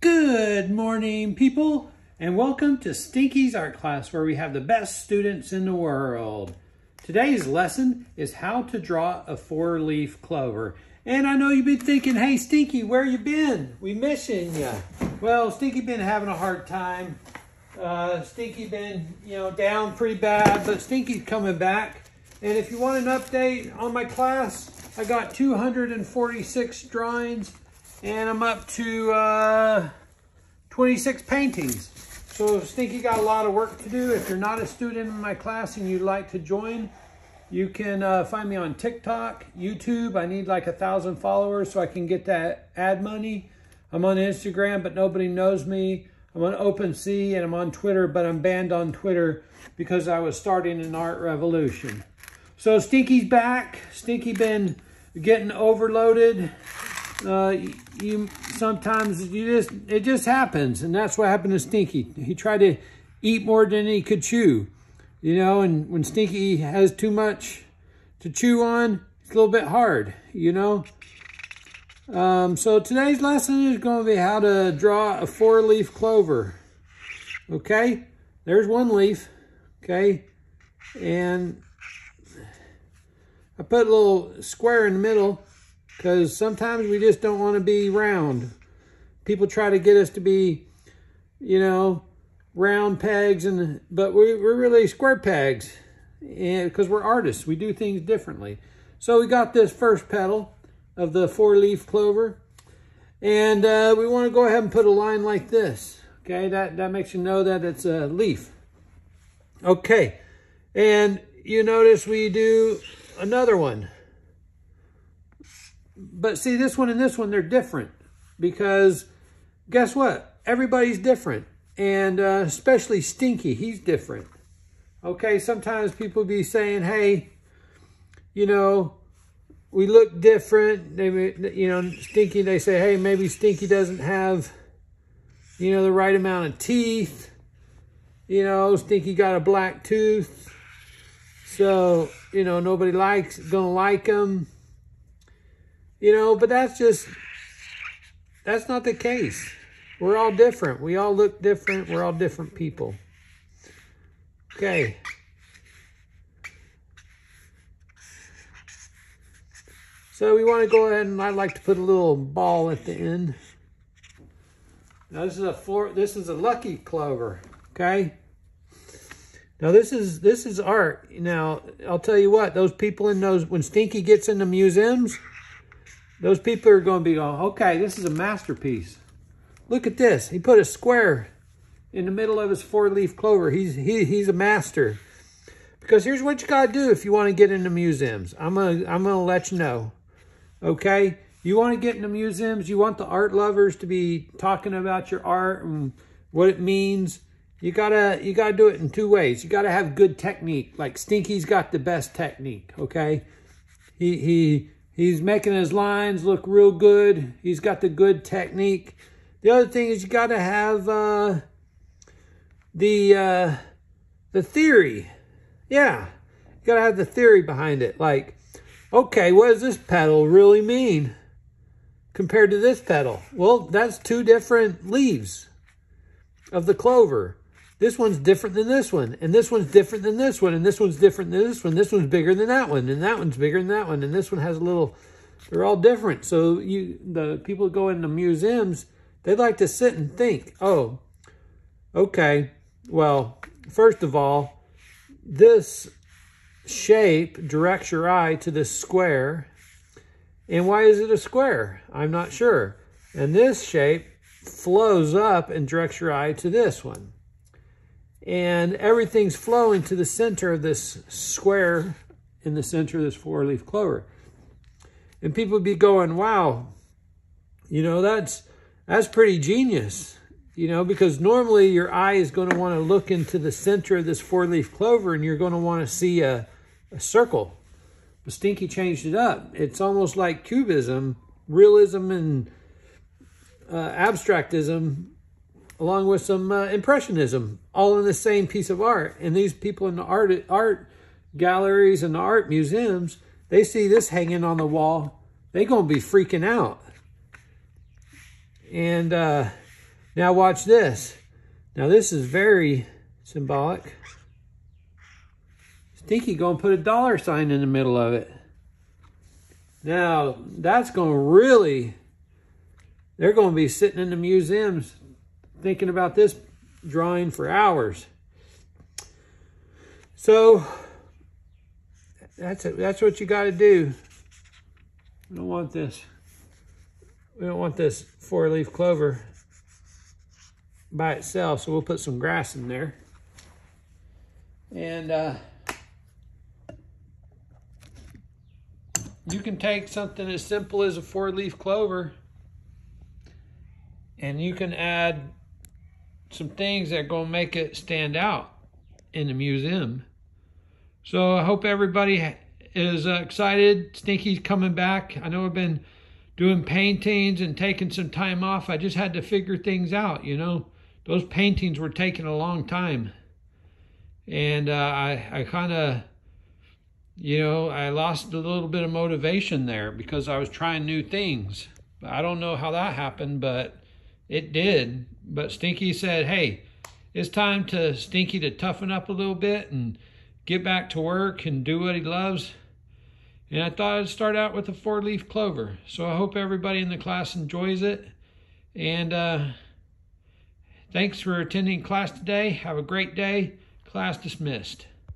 Good morning, people, and welcome to Stinky's art class, where we have the best students in the world. Today's lesson is how to draw a four-leaf clover. And I know you've been thinking, hey, Stinky, where you been? We missing ya. Well, Stinky been having a hard time. Stinky been, down pretty bad, but Stinky's coming back. And if you want an update on my class, I got 246 drawings, and I'm up to 26 paintings. So Stinky got a lot of work to do. If you're not a student in my class and you'd like to join, you can find me on TikTok, YouTube. I need like 1,000 followers so I can get that ad money. I'm on Instagram, but nobody knows me. I'm on OpenSea and I'm on Twitter, but I'm banned on Twitter because I was starting an art revolution. So Stinky's back. Stinky been getting overloaded. Sometimes it just happens, and that's what happened to Stinky. He tried to eat more than he could chew, and when Stinky has too much to chew on, it's a little bit hard, So today's lesson is going to be how to draw a four-leaf clover. Okay, there's one leaf, okay, and I put a little square in the middle because sometimes we just don't want to be round. People try to get us to be, round pegs, but we're really square pegs, and because we're artists, we do things differently. So we got this first petal of the four-leaf clover, and we want to go ahead and put a line like this. Okay, that makes you know that it's a leaf. Okay, and you notice we do another one. But see, this one and this one, they're different because guess what? Everybody's different. And especially Stinky, he's different. Okay, sometimes people be saying, hey, we look different. Stinky, they say, hey, maybe Stinky doesn't have, the right amount of teeth. Stinky got a black tooth. So, nobody gonna like him. But that's not the case. We're all different. We all look different. We're all different people. Okay. So we want to go ahead, and I like to put a little ball at the end. Now this is a lucky clover, okay? Now this is art. Now, I'll tell you what, those people when Stinky gets into museums, those people are going to be going, okay, this is a masterpiece. Look at this. He put a square in the middle of his four-leaf clover. He's a master. Because here's what you got to do if you want to get into museums. I'm gonna let you know. Okay? You want to get into museums, you want the art lovers to be talking about your art and what it means. You gotta do it in two ways. You gotta have good technique. Like Stinky's got the best technique, okay? He's making his lines look real good. He's got the good technique. The other thing is you got to have the theory. Yeah, you got to have the theory behind it. Like, okay, what does this petal really mean compared to this petal? Well, that's two different leaves of the clover. This one's different than this one, and this one's different than this one, and this one's different than this one. This one's bigger than that one, and that one's bigger than that one, and this one has a little, they're all different. So the people who go into museums, they like to sit and think, oh, okay, well, first of all, this shape directs your eye to this square, and why is it a square? I'm not sure. And this shape flows up and directs your eye to this one. And everything's flowing to the center of this square in the center of this four-leaf clover. And people would be going, wow, that's pretty genius, because normally your eye is going to want to look into the center of this four-leaf clover and you're going to want to see a circle. But Stinky changed it up. It's almost like cubism, realism, and abstractism, along with some impressionism, all in the same piece of art. And these people in the art galleries and the art museums, they see this hanging on the wall, they're going to be freaking out. And Now watch this. Now this is very symbolic. Stinky gonna put a dollar sign in the middle of it. Now that's gonna really, they're gonna be sitting in the museums thinking about this drawing for hours. So that's what you gotta do. We don't want this. We don't want this four-leaf clover by itself, so we'll put some grass in there. And you can take something as simple as a four-leaf clover and you can add some things that are going to make it stand out in the museum. So I hope everybody is excited. Stinky's coming back. I know I've been doing paintings and taking some time off. I just had to figure things out, you know. Those paintings were taking a long time. And I kind of, you know, I lost a little bit of motivation there because I was trying new things. I don't know how that happened, but it did. But Stinky said, hey, it's time to Stinky to toughen up a little bit and get back to work and do what he loves. And I thought I'd start out with a four-leaf clover. So I hope everybody in the class enjoys it. And thanks for attending class today. Have a great day. Class dismissed.